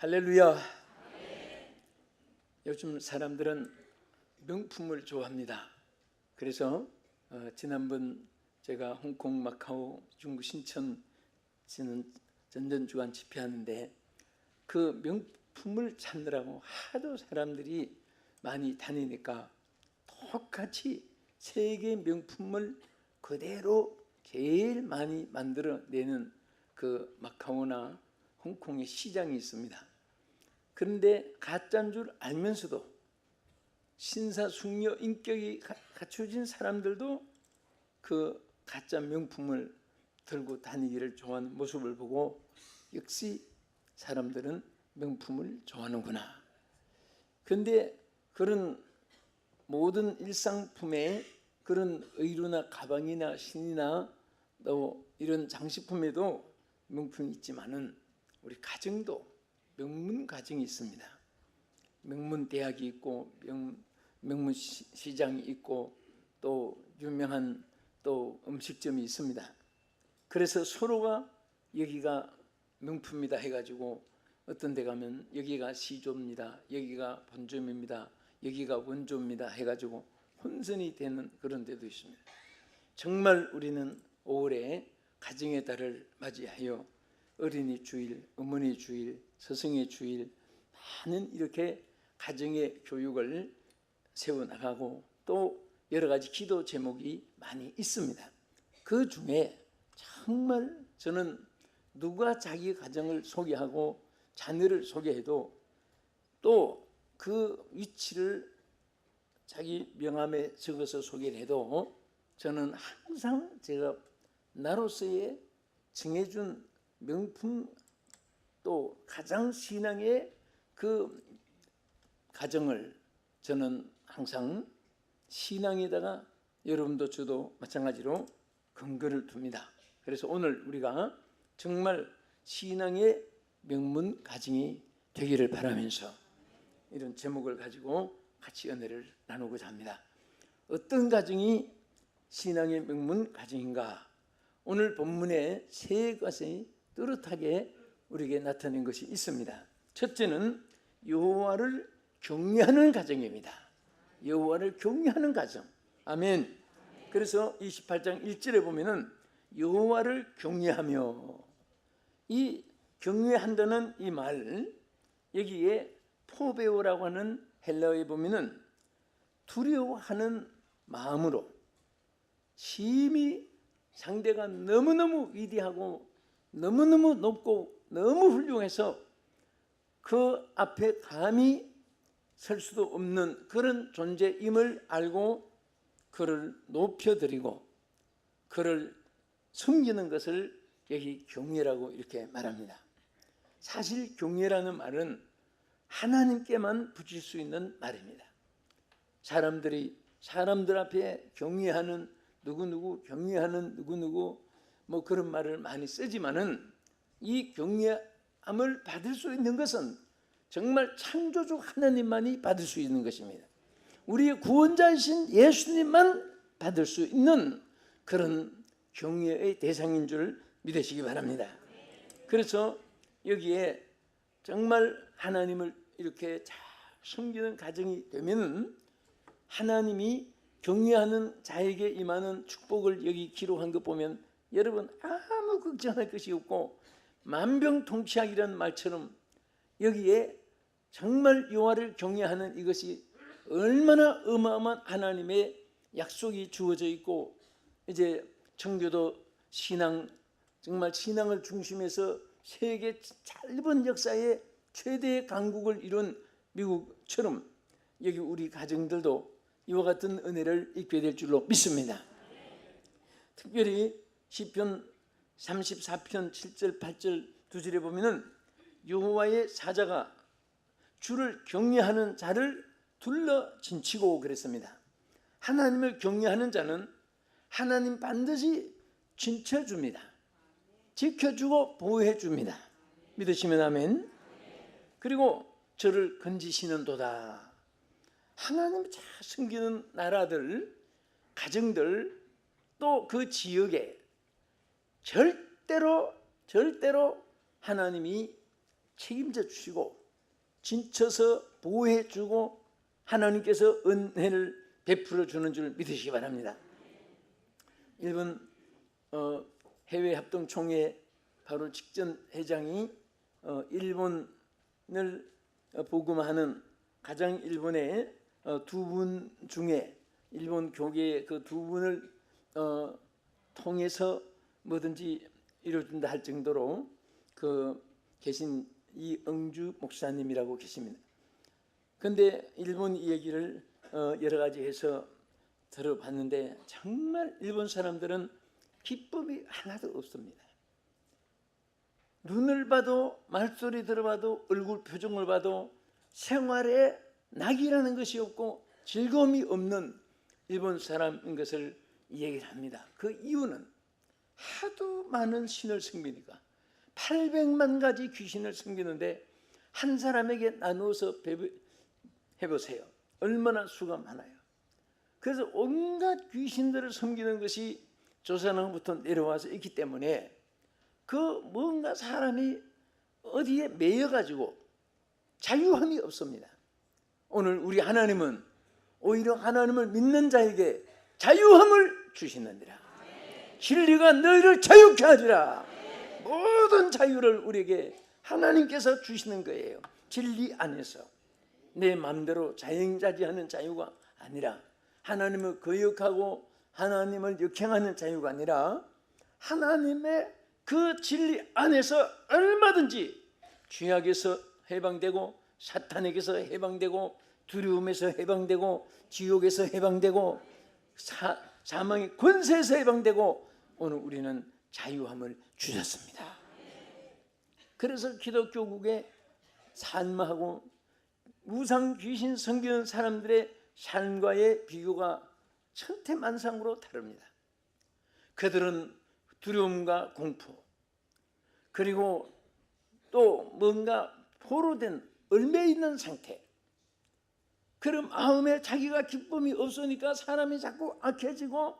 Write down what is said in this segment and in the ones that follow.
할렐루야. 요즘 사람들은 명품을 좋아합니다. 그래서 지난번 제가 홍콩, 마카오, 중국 신천 전전주간 집회하는데 그 명품을 찾느라고 하도 사람들이 많이 다니니까 똑같이 세계 명품을 그대로 제일 많이 만들어내는 그 마카오나 홍콩의 시장이 있습니다. 그런데 가짜인 줄 알면서도 신사숙녀 인격이 갖춰진 사람들도 그 가짜 명품을 들고 다니기를 좋아하는 모습을 보고 역시 사람들은 명품을 좋아하는구나. 그런데 그런 모든 일상품에 그런 의류나 가방이나 신이나 또 이런 장식품에도 명품이 있지만은 우리 가정도 명문 가정이 있습니다. 명문 대학이 있고 명문 시장이 있고 또 유명한 또 음식점이 있습니다. 그래서 서로가 여기가 명품이다 해가지고 어떤 데 가면 여기가 시조입니다, 여기가 본점입니다, 여기가 원조입니다 해가지고 혼선이 되는 그런 데도 있습니다. 정말 우리는 5월에 가정의 달을 맞이하여 어린이 주일, 어머니 주일, 스승의 주일 많은 이렇게 가정의 교육을 세워나가고 또 여러 가지 기도 제목이 많이 있습니다. 그 중에 정말 저는 누가 자기 가정을 소개하고 자녀를 소개해도 또 그 위치를 자기 명함에 적어서 소개를 해도 저는 항상 제가 나로서의 정해준 명품 또 가장 신앙의 그 가정을 저는 항상 신앙에다가 여러분도 저도 마찬가지로 근거를 둡니다. 그래서 오늘 우리가 정말 신앙의 명문 가정이 되기를 바라면서 이런 제목을 가지고 같이 은혜를 나누고자 합니다. 어떤 가정이 신앙의 명문 가정인가? 오늘 본문에 세 가지 뚜렷하게 우리에게 나타낸 것이 있습니다. 첫째는 여호와를 경외하는 가정입니다. 여호와를 경외하는 가정. 아멘. 그래서 28장 1절에 보면은 여호와를 경외하며, 이 경외한다는 이 말, 여기에 포베오라고 하는 헬라어에 보면은 두려워하는 마음으로 심히 상대가 너무너무 위대하고 너무너무 높고 너무 훌륭해서 그 앞에 감히 설 수도 없는 그런 존재임을 알고 그를 높여드리고 그를 섬기는 것을 여기 경외라고 이렇게 말합니다. 사실 경외라는 말은 하나님께만 붙일 수 있는 말입니다. 사람들 앞에 경외하는 누구누구, 경외하는 누구누구 뭐 그런 말을 많이 쓰지만은 이 경외함을 받을 수 있는 것은 정말 창조주 하나님만이 받을 수 있는 것입니다. 우리의 구원자이신 예수님만 받을 수 있는 그런 경외의 대상인 줄 믿으시기 바랍니다. 그래서 여기에 정말 하나님을 이렇게 잘 섬기는 가정이 되면은 하나님이 경외하는 자에게 임하는 축복을 여기 기록한 것 보면 여러분 아무 걱정할 것이 없고 만병통치약이라는 말처럼 여기에 정말 여호와를 경외하는 이것이 얼마나 어마어마한 하나님의 약속이 주어져 있고, 이제 청교도 신앙, 정말 신앙을 중심해서 세계 짧은 역사에 최대의 강국을 이룬 미국처럼 여기 우리 가정들도 이와 같은 은혜를 입게 될 줄로 믿습니다. 특별히 시편 34편 7절 8절 두 절에 보면은 여호와의 사자가 주를 경외하는 자를 둘러 진치고 그랬습니다. 하나님을 경외하는 자는 하나님 반드시 진쳐줍니다. 지켜주고 보호해줍니다. 믿으시면 아멘. 그리고 저를 건지시는도다. 하나님 잘 섬기는 나라들, 가정들, 또 그 지역에 절대로 하나님이 책임져 주시고 진쳐서 보호해 주고 하나님께서 은혜를 베풀어 주는 줄 믿으시기 바랍니다. 일본 해외 합동 총회 바로 직전 회장이 일본을 복음하는 가장 일본의 두 분 중에 일본 교계의 그 두 분을 통해서 뭐든지 이루어진다 할 정도로 그 계신 이응주 목사님이라고 계십니다. 그런데 일본 얘기를 여러 가지 해서 들어봤는데 정말 일본 사람들은 기쁨이 하나도 없습니다. 눈을 봐도 말소리 들어봐도 얼굴 표정을 봐도 생활에 낙이라는 것이 없고 즐거움이 없는 일본 사람인 것을 얘기를 합니다. 그 이유는 하도 많은 신을 섬기니까 800만 가지 귀신을 섬기는데 한 사람에게 나누어서 해보세요. 얼마나 수가 많아요. 그래서 온갖 귀신들을 섬기는 것이 조선왕부터 내려와서 있기 때문에 그 뭔가 사람이 어디에 매여가지고 자유함이 없습니다. 오늘 우리 하나님은 오히려 하나님을 믿는 자에게 자유함을 주시느니라. 진리가 너희를 자유케 하리라. 모든 자유를 우리에게 하나님께서 주시는 거예요. 진리 안에서 내 마음대로 자영자지하는 자유가 아니라 하나님을 거역하고 하나님을 역행하는 자유가 아니라 하나님의 그 진리 안에서 얼마든지 죄악에서 해방되고 사탄에게서 해방되고 두려움에서 해방되고 지옥에서 해방되고 사망의 권세에서 해방되고 오늘 우리는 자유함을 주셨습니다. 그래서 기독교국의 삶하고 우상 귀신 섬기는 사람들의 삶과의 비교가 천태만상으로 다릅니다. 그들은 두려움과 공포 그리고 또 뭔가 포로된 얽매 있는 상태, 그런 마음에 자기가 기쁨이 없으니까 사람이 자꾸 악해지고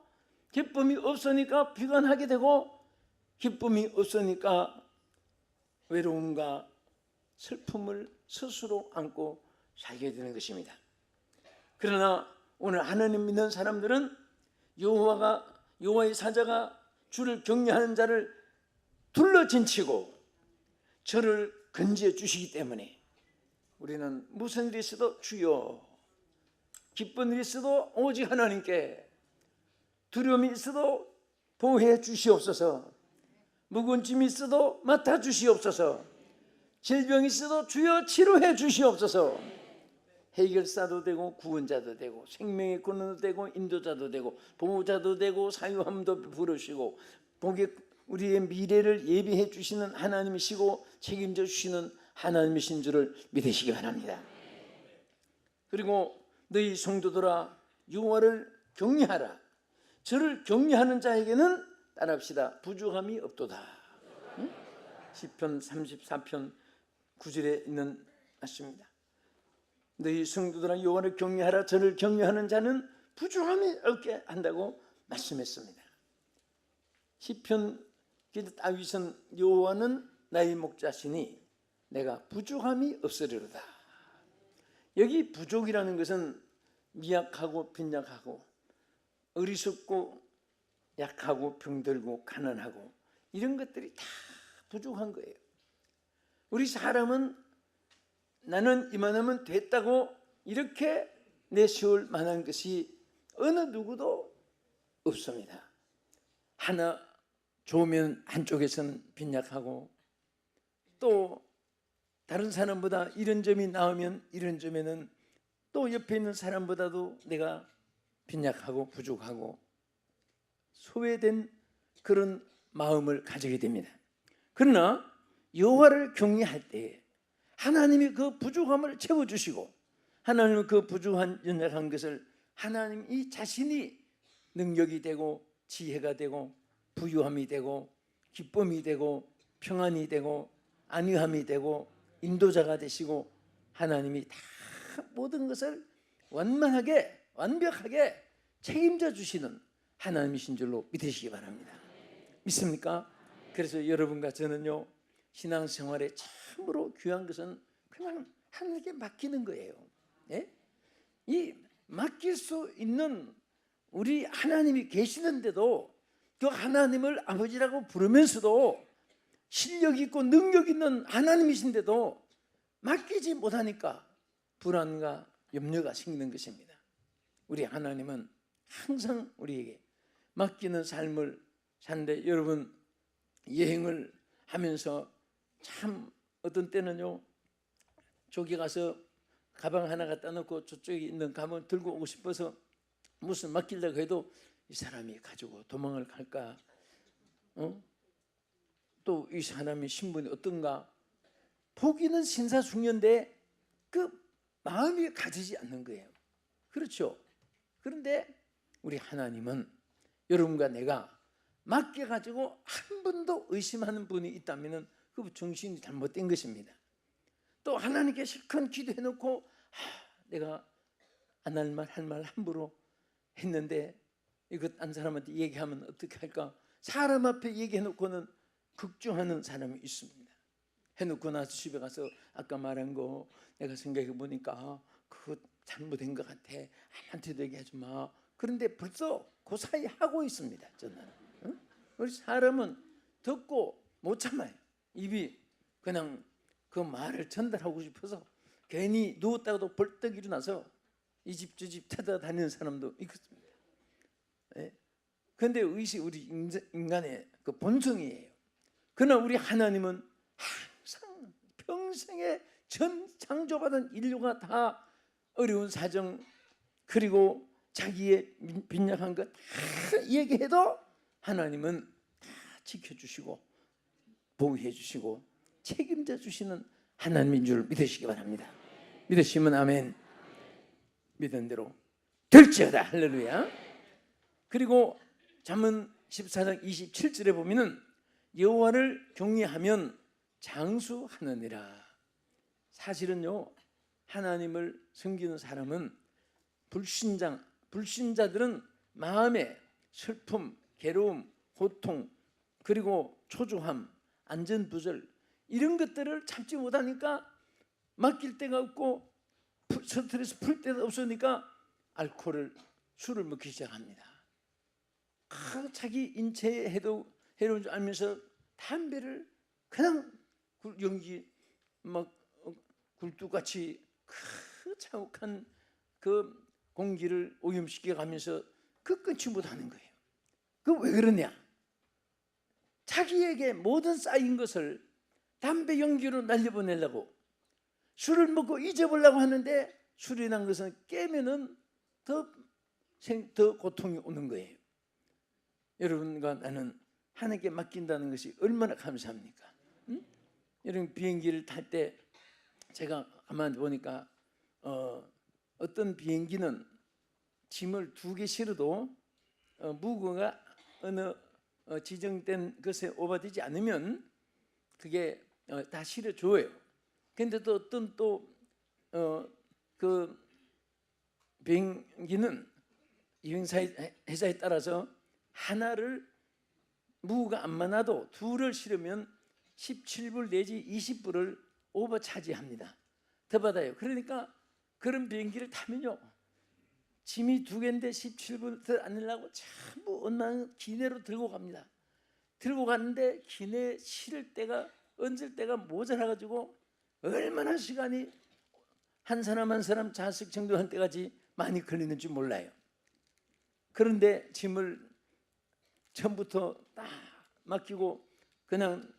기쁨이 없으니까 비관하게 되고 기쁨이 없으니까 외로움과 슬픔을 스스로 안고 살게 되는 것입니다. 그러나 오늘 하나님 믿는 사람들은 여호와의 사자가 주를 경외하는 자를 둘러진치고 저를 건지해 주시기 때문에 우리는 무슨 일이 있어도 주여, 기쁜 일이 있어도 오직 하나님께, 두려움이 있어도 보호해 주시옵소서, 무거운 짐이 있어도 맡아 주시옵소서, 질병이 있어도 주여 치료해 주시옵소서. 해결사도 되고 구원자도 되고 생명의 근원도 되고 인도자도 되고 보호자도 되고 사유함도 부르시고 우리의 미래를 예비해 주시는 하나님이시고 책임져 주시는 하나님이신 줄을 믿으시기 바랍니다. 그리고 너희 성도들아 여호와를 경외하라. 저를 경외하는 자에게는 따라합시다. 부족함이 없도다. 시편 34편 9절에 있는 말씀입니다. 너희 성도들아 여호와를 경외하라. 저를 경외하는 자는 부족함이 없게 한다고 말씀했습니다. 시편 기자 다윗은 여호와는 나의 목자시니 내가 부족함이 없으리로다. 여기 부족이라는 것은 미약하고 빈약하고 어리석고 약하고 병들고 가난하고 이런 것들이 다 부족한 거예요. 우리 사람은 나는 이만하면 됐다고 이렇게 내세울 만한 것이 어느 누구도 없습니다. 하나 좋으면 한쪽에서는 빈약하고 또 다른 사람보다 이런 점이 나오면 이런 점에는 또 옆에 있는 사람보다도 내가 빈약하고 부족하고 소외된 그런 마음을 가지게 됩니다. 그러나 여호와를 경외할 때 하나님이 그 부족함을 채워주시고 하나님은 그 부족한 연약한 것을 하나님이 자신이 능력이 되고 지혜가 되고 부유함이 되고 기쁨이 되고 평안이 되고 안위함이 되고 인도자가 되시고 하나님이 다 모든 것을 완벽하게 책임져 주시는 하나님이신 줄로 믿으시기 바랍니다. 믿습니까? 그래서 여러분과 저는요 신앙생활에 참으로 귀한 것은 그냥 하나님께 맡기는 거예요. 예? 이 맡길 수 있는 우리 하나님이 계시는데도 그 하나님을 아버지라고 부르면서도 실력 있고 능력 있는 하나님이신데도 맡기지 못하니까 불안과 염려가 생기는 것입니다. 우리 하나님은 항상 우리에게 맡기는 삶을 사는데, 여러분 여행을 하면서 참 어떤 때는요, 저기 가서 가방 하나 갖다 놓고 저쪽에 있는 가방을 들고 오고 싶어서 무슨 맡기려고 해도 이 사람이 가지고 도망을 갈까, 또 이 사람의 신분이 어떤가, 보기는 신사숙녀인데 그 마음이 가지지 않는 거예요. 그렇죠? 그런데 우리 하나님은 여러분과 내가 맡겨가지고 한 번도 의심하는 분이 있다면 그 정신이 잘못된 것입니다. 또 하나님께 실컷 기도해놓고 내가 안 할 말 할 말 함부로 했는데 이거 딴 사람한테 얘기하면 어떻게 할까, 사람 앞에 얘기해놓고는 걱정하는 사람이 있습니다. 해놓고 나서 집에 가서 아까 말한 거 내가 생각해 보니까 그거 잘못된 것 같아, 아무한테도 얘기하지 마. 그런데 벌써 그 사이 하고 있습니다. 저는 우리 사람은 듣고 못 참아요. 입이 그냥 그 말을 전달하고 싶어서 괜히 누웠다가도 벌떡 일어나서 이 집 저 집 찾아다니는 사람도 있습니다. 그런데 의식 우리 인간의 그 본성이에요. 그러나 우리 하나님은 항상 평생에 전 창조받은 인류가 다 어려운 사정 그리고 자기의 빈약한 것 다 얘기해도 하나님은 다 지켜주시고 보호해 주시고 책임져 주시는 하나님인 줄 믿으시기 바랍니다. 믿으시면 아멘. 믿은 대로 될지어다. 할렐루야. 그리고 잠언 14장 27절에 보면은 여호와를 경외하면 장수하느니라. 사실은요, 하나님을 섬기는 사람은 불신자들은 마음에 슬픔, 괴로움, 고통, 그리고 초조함, 안전부절 이런 것들을 참지 못하니까 맡길 데가 없고 스트레스 풀 데가 없으니까 알코올을, 술을 먹기 시작합니다. 자기 인체에 해로운 줄 알면서 담배를 그냥 연기 막 굴뚝같이 그 자욱한 그 공기를 오염시켜 가면서 그 끊지 못하는 거예요. 그 왜 그러냐? 자기에게 모든 쌓인 것을 담배 연기로 날려보내려고 술을 먹고 잊어보려고 하는데 술이 난 것은 깨면은 더 고통이 오는 거예요. 여러분과 나는 하나님께 맡긴다는 것이 얼마나 감사합니까? 응? 여러분 비행기를 탈 때 제가 가만히 보니까 어떤 비행기는 짐을 2개 실어도 무게가 어느 지정된 것에 오버되지 않으면 그게 다 실어줘요. 근데 또 어떤 그 비행기는 회사에 따라서 하나를 무게가 안 많아도 2를 실으면 17불 내지 20불을 오버 차지합니다. 더 받아요. 그러니까 그런 비행기를 타면요, 짐이 2개인데 17불 더 안 내려고 전부 얼마나 기내로 들고 갑니다. 들고 갔는데 기내 실을 때가 얹을 때가 모자라가지고 얼마나 시간이 한 사람 한 사람 자식 정도할 때까지 많이 걸리는지 몰라요. 그런데 짐을 처음부터 딱 맡기고 그냥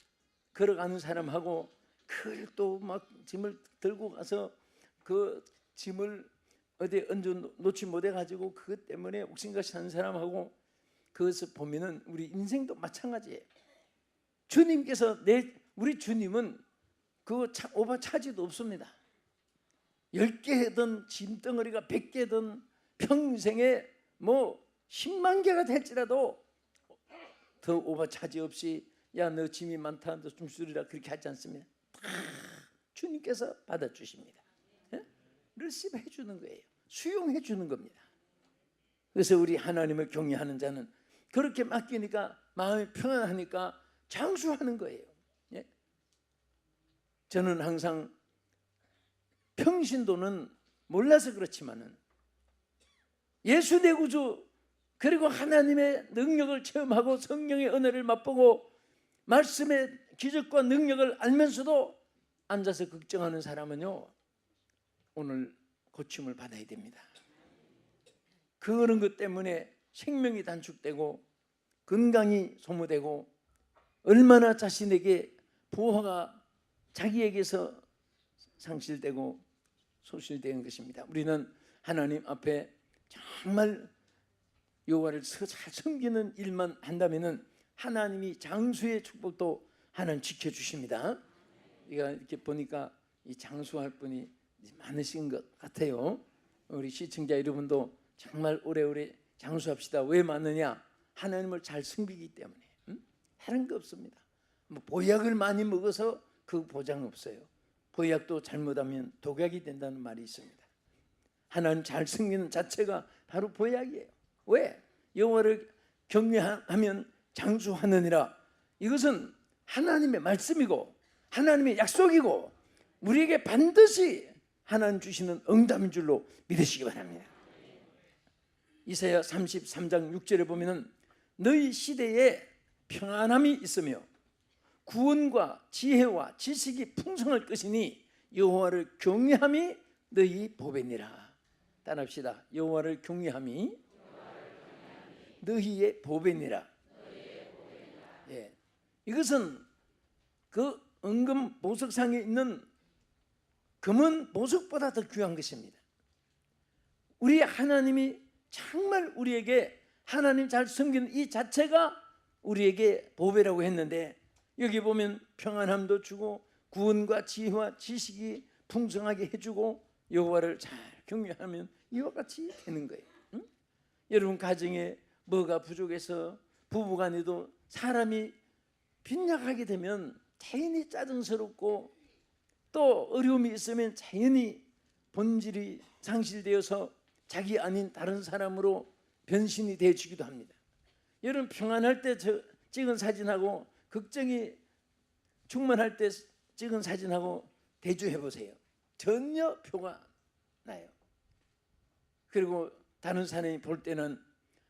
걸어가는 사람하고 그걸 또 막 짐을 들고 가서 그 짐을 어디에 얹어 놓지 못해가지고 그것 때문에 옥신각신 하는 사람하고 그것을 보면은 우리 인생도 마찬가지예요. 주님께서 우리 주님은 그 오버 차지도 없습니다. 10개든 짐덩어리가 100개든 평생에 뭐 10만 개가 될지라도 더 오버 차지 없이 야 너 짐이 많다 너 좀 줄이라 그렇게 하지 않습니다. 다 주님께서 받아주십니다. 리시브 해주는 거예요. 수용해 주는 겁니다. 그래서 우리 하나님을 경외하는 자는 그렇게 맡기니까 마음이 평안하니까 장수하는 거예요. 저는 항상 평신도는 몰라서 그렇지만은 예수 내 구주 그리고 하나님의 능력을 체험하고 성령의 은혜를 맛보고 말씀의 기적과 능력을 알면서도 앉아서 걱정하는 사람은요, 오늘 고침을 받아야 됩니다. 그런 것 때문에 생명이 단축되고 건강이 소모되고 얼마나 자신에게 보호가 자기에게서 상실되고 소실되는 것입니다. 우리는 하나님 앞에 정말 여호와를 잘 섬기는 일만 한다면은 하나님이 장수의 축복도 하나님 지켜주십니다. 이렇게 보니까 이 장수할 분이 많으신 것 같아요. 우리 시청자 여러분도 정말 오래오래 장수합시다. 왜 많으냐? 하나님을 잘 섬기기 때문에. 다른 거 없습니다. 뭐 보약을 많이 먹어서 그 보장 없어요. 보약도 잘못하면 독약이 된다는 말이 있습니다. 하나님 잘 섬기는 자체가 바로 보약이에요. 왜? 여호와를 경외하면 장수하느니라. 이것은 하나님의 말씀이고 하나님의 약속이고 우리에게 반드시 하나님 주시는 응답인 줄로 믿으시기 바랍니다. 이사야 33장 6절에 보면은 너희 시대에 평안함이 있으며 구원과 지혜와 지식이 풍성할 것이니 여호와를 경외함이 너희 보배니라. 따라합시다. 여호와를 경외함이 너희의 보배니라. 예. 이것은 그 은금 보석상에 있는 금은 보석보다 더 귀한 것입니다. 우리 하나님이 정말 우리에게 하나님 잘 섬기는 이 자체가 우리에게 보배라고 했는데, 여기 보면 평안함도 주고 구원과 지혜와 지식이 풍성하게 해주고 여호와를 잘 경외하면 이와 같이 되는 거예요. 응? 여러분 가정에 뭐가 부족해서 부부간에도 사람이 빈약하게 되면 자연히 짜증스럽고 또 어려움이 있으면 자연히 본질이 상실되어서 자기 아닌 다른 사람으로 변신이 되어지기도 합니다. 여러분 평안할 때 찍은 사진하고 걱정이 충만할 때 찍은 사진하고 대조해 보세요. 전혀 표가 나요. 그리고 다른 사람이 볼 때는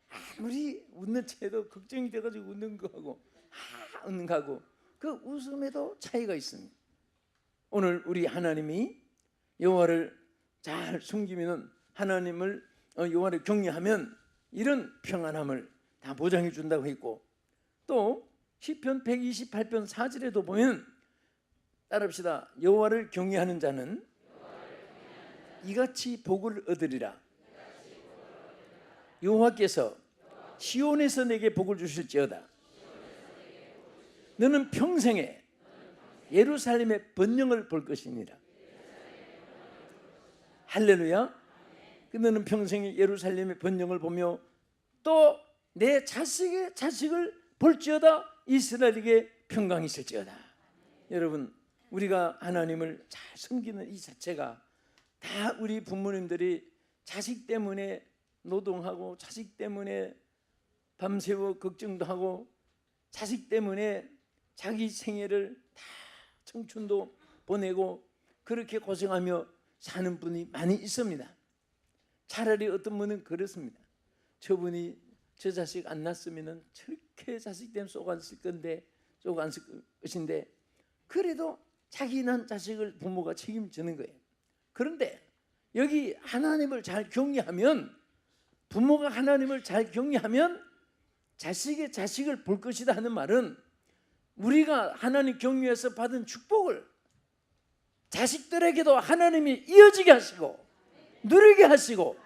아무리 웃는 채도 걱정이 돼가지고 웃는 거하고 웃는 거하고 그 웃음에도 차이가 있습니다. 오늘 우리 하나님이 여호와를 잘 숨기면은 하나님을 여호와를 경외하면 이런 평안함을 다 보장해 준다고 했고, 또 시편 128편 4절에도 보면 따라합시다. 여호와를 경외하는 자는 이같이 복을 얻으리라. 여호와께서 시온에서 내게 복을 주실지어다. 너는 평생에 예루살렘의 번영을 볼 것이니라. 할렐루야. 너는 평생에 예루살렘의 번영을 보며 또 내 자식의 자식을 볼지어다. 이스라엘에게 평강이 있을지어다. 여러분 우리가 하나님을 잘 섬기는 이 자체가 다 우리 부모님들이 자식 때문에 노동하고 자식 때문에 밤새워 걱정도 하고 자식 때문에 자기 생애를 다 청춘도 보내고 그렇게 고생하며 사는 분이 많이 있습니다. 차라리 어떤 분은 그렇습니다. 저분이 저 자식 안 낳았으면 저렇게 자식 때문에 속 안 쓸 건데 속 안 쓸 것인데 그래도 자기 낳은 자식을 부모가 책임지는 거예요. 그런데 여기 하나님을 잘 경외하면, 부모가 하나님을 잘 경외하면 자식의 자식을 볼 것이다 하는 말은 우리가 하나님 경외해서 받은 축복을 자식들에게도 하나님이 이어지게 하시고 누리게 하시고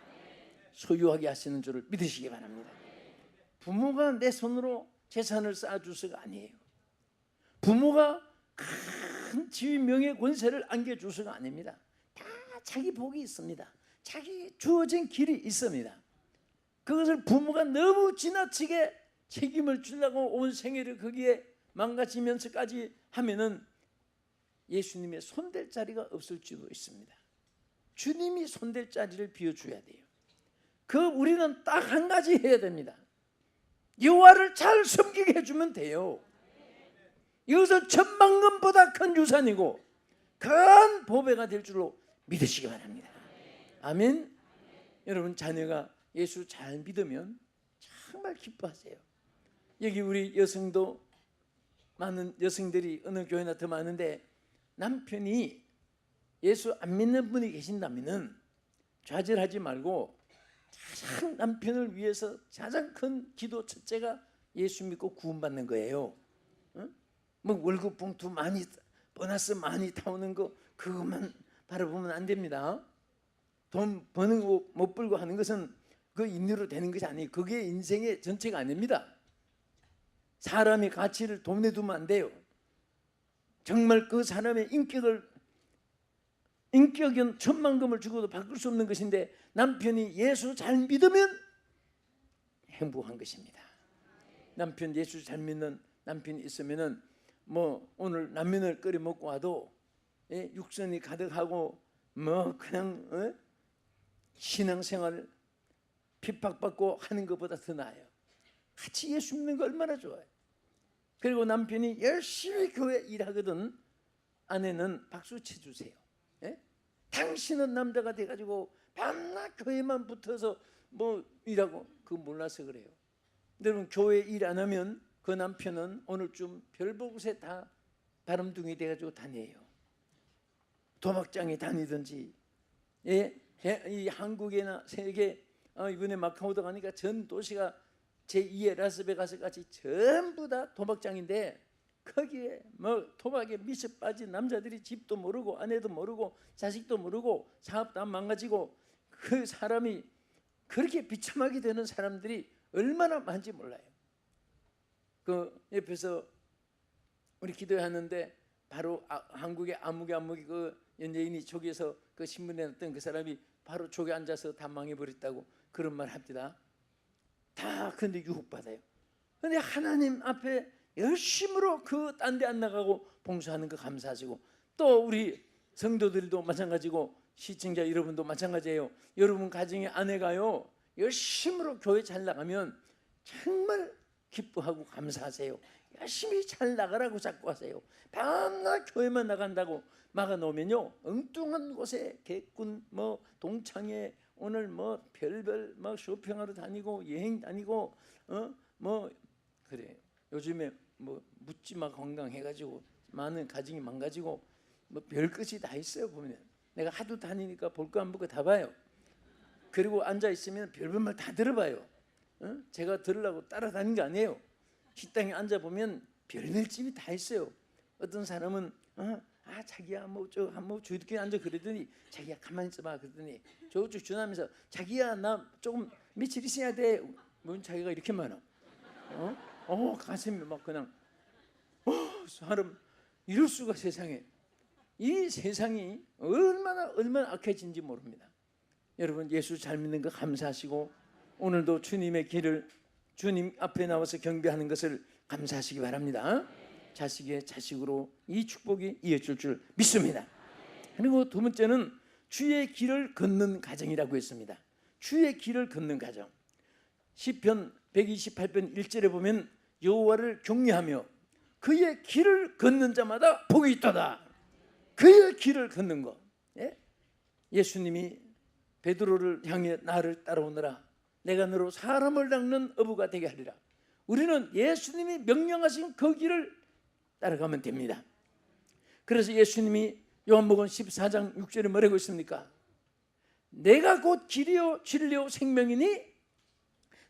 소유하게 하시는 줄을 믿으시기 바랍니다. 부모가 내 손으로 재산을 쌓아주서가 아니에요. 부모가 큰 지위 명예 권세를 안겨주서가 아닙니다. 다 자기 복이 있습니다. 자기 주어진 길이 있습니다. 그것을 부모가 너무 지나치게 책임을 주려고 온 생애를 거기에 망가지면서까지 하면은 예수님의 손댈 자리가 없을지도 있습니다. 주님이 손댈 자리를 비워줘야 돼요. 우리는 딱 한 가지 해야 됩니다. 여호와를 잘 섬기게 해주면 돼요. 이것은 천만금보다 큰 유산이고 큰 보배가 될 줄로 믿으시기 바랍니다. 아멘. 여러분, 자녀가 예수 잘 믿으면 정말 기뻐하세요. 여기 우리 여성도 많은 여성들이 어느 교회나 더 많은데, 남편이 예수 안 믿는 분이 계신다면은 좌절하지 말고 가장 남편을 위해서 가장 큰 기도 첫째가 예수 믿고 구원받는 거예요. 뭐 월급 봉투 많이, 보너스 많이 타오는 거 그것만 바라보면 안 됩니다. 돈 버는 거 못 벌고 하는 것은 그 인내로 되는 것이 아니에요. 그게 인생의 전체가 아닙니다. 사람의 가치를 돈에 두면 안 돼요. 정말 그 사람의 인격은 천만금을 주고도 바꿀 수 없는 것인데, 남편이 예수 잘 믿으면 행복한 것입니다. 남편 예수 잘 믿는 남편이 있으면은 뭐 오늘 라면을 끓여 먹고 와도 육선이 가득하고 뭐 그냥 신앙생활 핍박받고 하는 것보다 더 나아요. 같이 예수 믿는 거 얼마나 좋아요. 그리고 남편이 열심히 교회 일하거든, 아내는 박수 쳐주세요. 당신은 남자가 돼가지고 밤낮 교회만 붙어서 뭐 일하고 그거 몰라서 그래요. 여러분, 교회 일 안 하면 그 남편은 오늘쯤 별보곳에 다 바람둥이 돼가지고 다녀요. 도박장에 다니든지, 이 한국이나 세계, 이번에 마카오도 가니까 전 도시가 제2의 라스베가스같이 전부 다 도박장인데, 거기에 뭐 도박에 미쳐 빠진 남자들이 집도 모르고 아내도 모르고 자식도 모르고 사업도 안 망가지고, 그 사람이 그렇게 비참하게 되는 사람들이 얼마나 많은지 몰라요. 그 옆에서 우리 기도하는데 바로 한국의 아무개 그 연예인이 저기에서 그 신문에 났던 그 사람이 바로 저기 앉아서 다 망해버렸다고 그런 말 합니다. 다 근데 유혹받아요. 근데 하나님 앞에 열심으로 그 딴 데 안 나가고 봉사하는 거 감사하시고, 또 우리 성도들도 마찬가지고 시청자 여러분도 마찬가지예요. 여러분 가정의 아내가요 열심으로 교회 잘 나가면 정말 기뻐하고 감사하세요. 열심히 잘 나가라고 자꾸 하세요. 밤낮 교회만 나간다고 막아놓으면요, 엉뚱한 곳에 개꾼 뭐 동창회 오늘 뭐 별별 막 쇼핑하러 다니고 여행 다니고 뭐 그래요. 요즘에 뭐 묻지마 건강해가지고 많은 가정이 망가지고 뭐 별것이 다 있어요. 보면 내가 하도 다니니까 볼 거 안 볼 거 다 봐요. 그리고 앉아 있으면 별별 말 다 들어봐요. 제가 들으려고 따라다닌 게 아니에요. 식당에 앉아 보면 별별 집이 다 있어요. 어떤 사람은 자기야 뭐 저렇게 앉아 그러더니, 자기야 가만히 있어봐 그러더니 저쪽 전화하면서 자기야 나 조금 며칠 있어야 돼. 뭐 자기가 이렇게 많아. 가슴이 막 그냥 사람 이럴 수가. 세상에 이 세상이 얼마나 악해진지 모릅니다. 여러분, 예수 잘 믿는 거 감사하시고, 오늘도 주님의 길을 주님 앞에 나와서 경배하는 것을 감사하시기 바랍니다. 자식의 자식으로 이 축복이 이어질 줄 믿습니다. 그리고 두 번째는 주의 길을 걷는 가정이라고 했습니다. 주의 길을 걷는 가정. 시편 128편 1절에 보면 여호와를 경외하며 그의 길을 걷는 자마다 복이 있도다. 그의 길을 걷는 것. 예수님이 베드로를 향해 나를 따라오너라, 내가 너로 사람을 닦는 어부가 되게 하리라. 우리는 예수님이 명령하신 그 길을 따라가면 됩니다. 그래서 예수님이 요한복음 14장 6절에 뭐라고 있습니까? 내가 곧 길이요 진리요 생명이니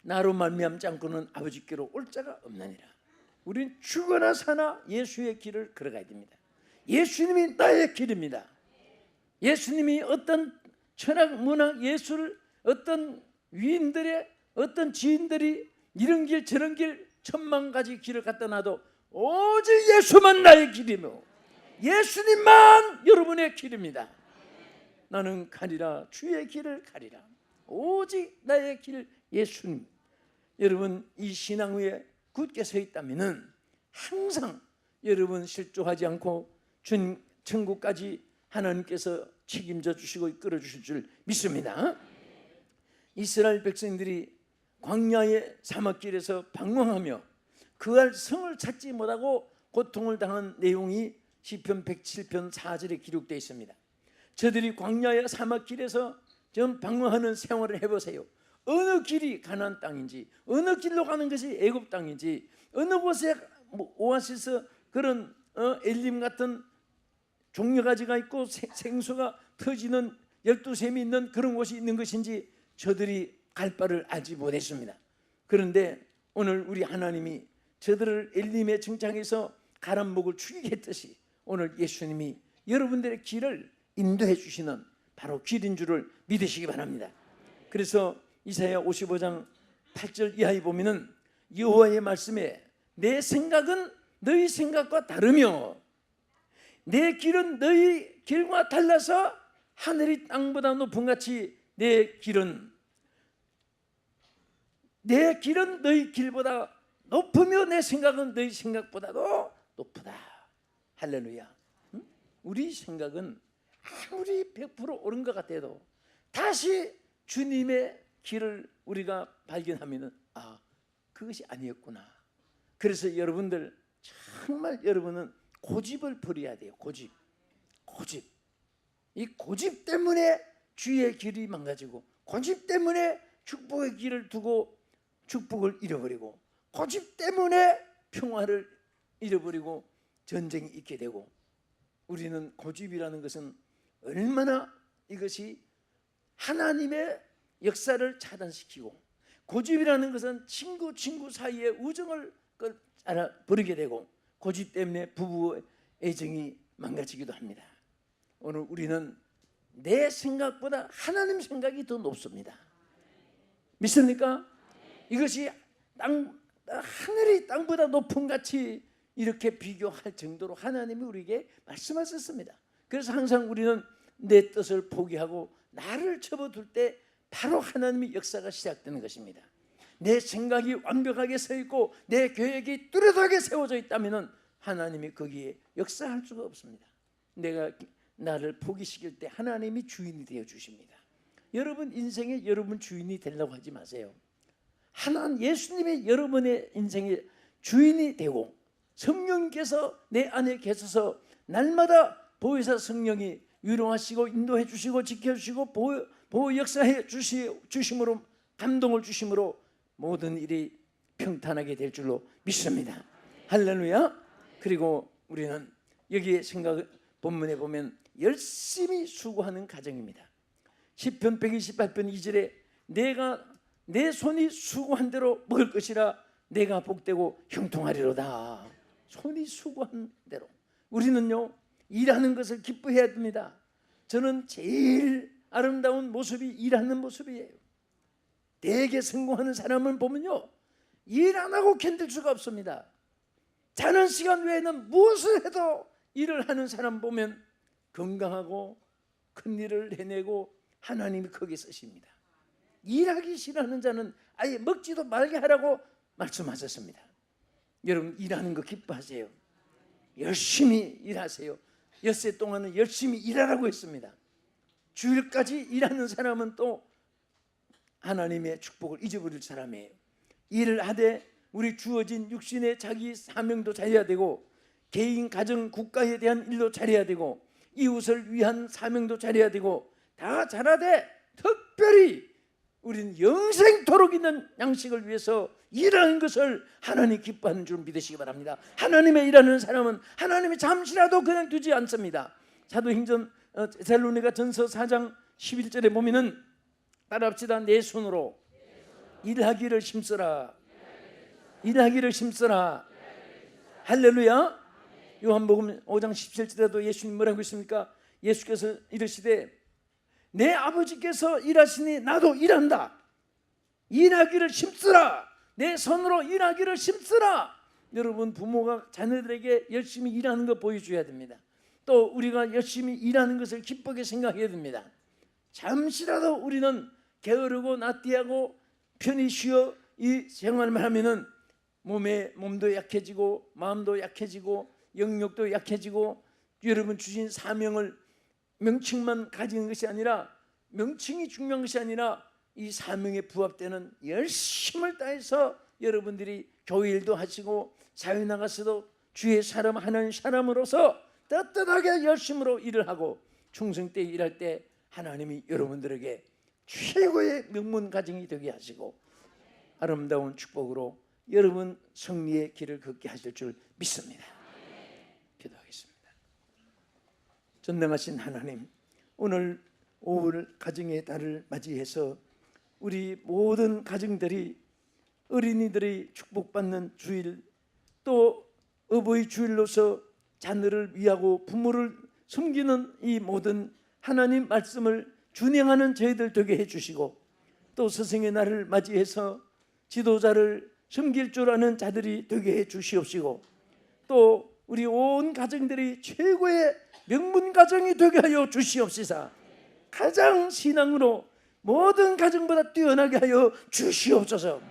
나로 말미암지 않고는 아버지께로 올 자가 없느니라. 우리는 죽어나 사나 예수의 길을 걸어가야 됩니다. 예수님이 나의 길입니다. 예수님이 어떤 철학, 문학, 예술, 어떤 위인들의 어떤 지인들이 이런 길 저런 길 천만 가지 길을 갖다 놔도 오직 예수만 나의 길이며 예수님만 여러분의 길입니다. 나는 가리라, 주의 길을 가리라. 오직 나의 길 예수님. 여러분, 이 신앙 위에 굳게 서 있다면 항상 여러분 실족하지 않고 주님 천국까지 하나님께서 책임져 주시고 이끌어 주실 줄 믿습니다. 이스라엘 백성들이 광야의 사막길에서 방황하며 그할 성을 찾지 못하고 고통을 당한 내용이 시편 107편 4절에 기록되어 있습니다. 저들이 광야의 사막길에서 좀 방황하는 생활을 해보세요. 어느 길이 가나안 땅인지, 어느 길로 가는 것이 애굽 땅인지, 어느 곳에 오아시스 그런 엘림 같은 종려가지가 있고 생수가 터지는 12샘이 있는 그런 곳이 있는 것인지 저들이 갈 바를 알지 못했습니다. 그런데 오늘 우리 하나님이 저들을 엘림의 정착에서 가란 목을 죽이게 했듯이 오늘 예수님이 여러분들의 길을 인도해 주시는 바로 길인 줄을 믿으시기 바랍니다. 그래서 이사야 55장 8절 이하에 보면은 여호와의 말씀에 내 생각은 너희 생각과 다르며 내 길은 너희 길과 달라서 하늘이 땅보다 높은 같이 내 길은 너희 길보다 높으며 내 생각은 너희 생각보다도 높다. 할렐루야. 우리 생각은 아무리 100% 옳은 것 같아도 다시 주님의 길을 우리가 발견하면 그것이 아니었구나. 그래서 여러분들 정말 여러분은 고집을 버려야 돼요. 고집. 이 고집 때문에 주의 길이 망가지고, 고집 때문에 축복의 길을 두고 축복을 잃어버리고, 고집 때문에 평화를 잃어버리고 전쟁이 있게 되고, 우리는 고집이라는 것은 얼마나 이것이 하나님의 역사를 차단시키고, 고집이라는 것은 친구 사이의 우정을 버리게 되고, 고집 때문에 부부의 애정이 망가지기도 합니다. 오늘 우리는 내 생각보다 하나님 생각이 더 높습니다. 믿습니까? 이것이 하늘이 땅보다 높은 같이 이렇게 비교할 정도로 하나님이 우리에게 말씀하셨습니다. 그래서 항상 우리는 내 뜻을 포기하고 나를 접어둘 때 바로 하나님의 역사가 시작되는 것입니다. 내 생각이 완벽하게 서 있고 내 계획이 뚜렷하게 세워져 있다면 하나님이 거기에 역사할 수가 없습니다. 내가 나를 포기시킬 때 하나님이 주인이 되어 주십니다. 여러분 인생에 여러분 주인이 되려고 하지 마세요. 예수님이 여러분의 인생의 주인이 되고 성령께서 내 안에 계셔서 날마다 보혜사 성령이 위로하시고 인도해 주시고 지켜주시고 보호 역사해 주심으로, 감동을 주심으로 모든 일이 평탄하게 될 줄로 믿습니다. 할렐루야. 그리고 우리는 여기에 본문에 보면 열심히 수고하는 가정입니다. 시편 128편 2절에 내 손이 수고한 대로 먹을 것이라 내가 복되고 형통하리로다. 손이 수고한 대로. 우리는요 일하는 것을 기뻐해야 됩니다. 저는 제일 아름다운 모습이 일하는 모습이에요. 되게 성공하는 사람을 보면요 일 안 하고 견딜 수가 없습니다. 자는 시간 외에는 무엇을 해도 일을 하는 사람 보면 건강하고 큰 일을 해내고 하나님이 거기에 쓰십니다. 일하기 싫어하는 자는 아예 먹지도 말게 하라고 말씀하셨습니다. 여러분 일하는 거 기뻐하세요. 열심히 일하세요. 엿새 동안은 열심히 일하라고 했습니다. 주일까지 일하는 사람은 또 하나님의 축복을 잊어버릴 사람이에요. 일을 하되 우리 주어진 육신의 자기 사명도 잘해야 되고, 개인, 가정, 국가에 대한 일도 잘해야 되고, 이웃을 위한 사명도 잘해야 되고, 다 잘하되 특별히 우리는 영생토록 있는 양식을 위해서 일하는 것을 하나님 기뻐하는 줄 믿으시기 바랍니다. 하나님의 일하는 사람은 하나님이 잠시라도 그냥 두지 않습니다. 사도행전 데살로니가 전서 4장 11절에 보면은 따라합시다. 내 손으로 일하기를 힘쓰라. 일하기를 힘쓰라. 할렐루야. 요한복음 5장 17절에도 예수님 뭐라고 했습니까? 예수께서 이르시되 내 아버지께서 일하시니 나도 일한다. 일하기를 힘쓰라. 내 손으로 일하기를 힘쓰라. 여러분 부모가 자녀들에게 열심히 일하는 거 보여줘야 됩니다. 또 우리가 열심히 일하는 것을 기쁘게 생각해야 됩니다. 잠시라도 우리는 게으르고 나띠하고 편히 쉬어 이 생활만 하면은 몸도 약해지고 마음도 약해지고 영역도 약해지고, 여러분 주신 사명을 명칭만 가지는 것이 아니라, 명칭이 중요한 것이 아니라 이 사명에 부합되는 열심을 다해서 여러분들이 교회 일도 하시고 사회 나가서도 주의 사람 하는 사람으로서 떳떳하게 열심으로 일을 하고 충성되이 일할 때 하나님이 여러분들에게 최고의 명문 가정이 되게 하시고 아름다운 축복으로 여러분 승리의 길을 걷게 하실 줄 믿습니다. 기도하겠습니다. 전능하신 하나님, 오늘 5월 가정의 달을 맞이해서 우리 모든 가정들이 어린이들이 축복받는 주일, 또 어버이 주일로서 자녀를 위하고 부모를 섬기는 이 모든 하나님 말씀을 준행하는 저희들 되게 해주시고, 또 스승의 날을 맞이해서 지도자를 섬길 줄 아는 자들이 되게 해주시옵시고, 또 우리 온 가정들이 최고의 명문 가정이 되게 하여 주시옵시사. 가장 신앙으로 모든 가정보다 뛰어나게 하여 주시옵소서.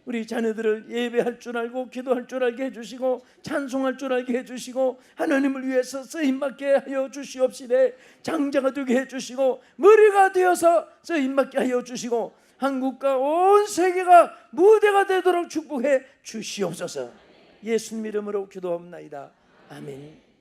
우리 자녀들을 예배할 줄 알고 기도할 줄 알게 해주시고 찬송할 줄 알게 해주시고 하나님을 위해서 쓰임받게 하여 주시옵시되, 장자가 되게 해주시고 머리가 되어서 쓰임받게 하여 주시고 한국과 온 세계가 무대가 되도록 축복해 주시옵소서. 예수님 이름으로 기도합나이다. 아멘.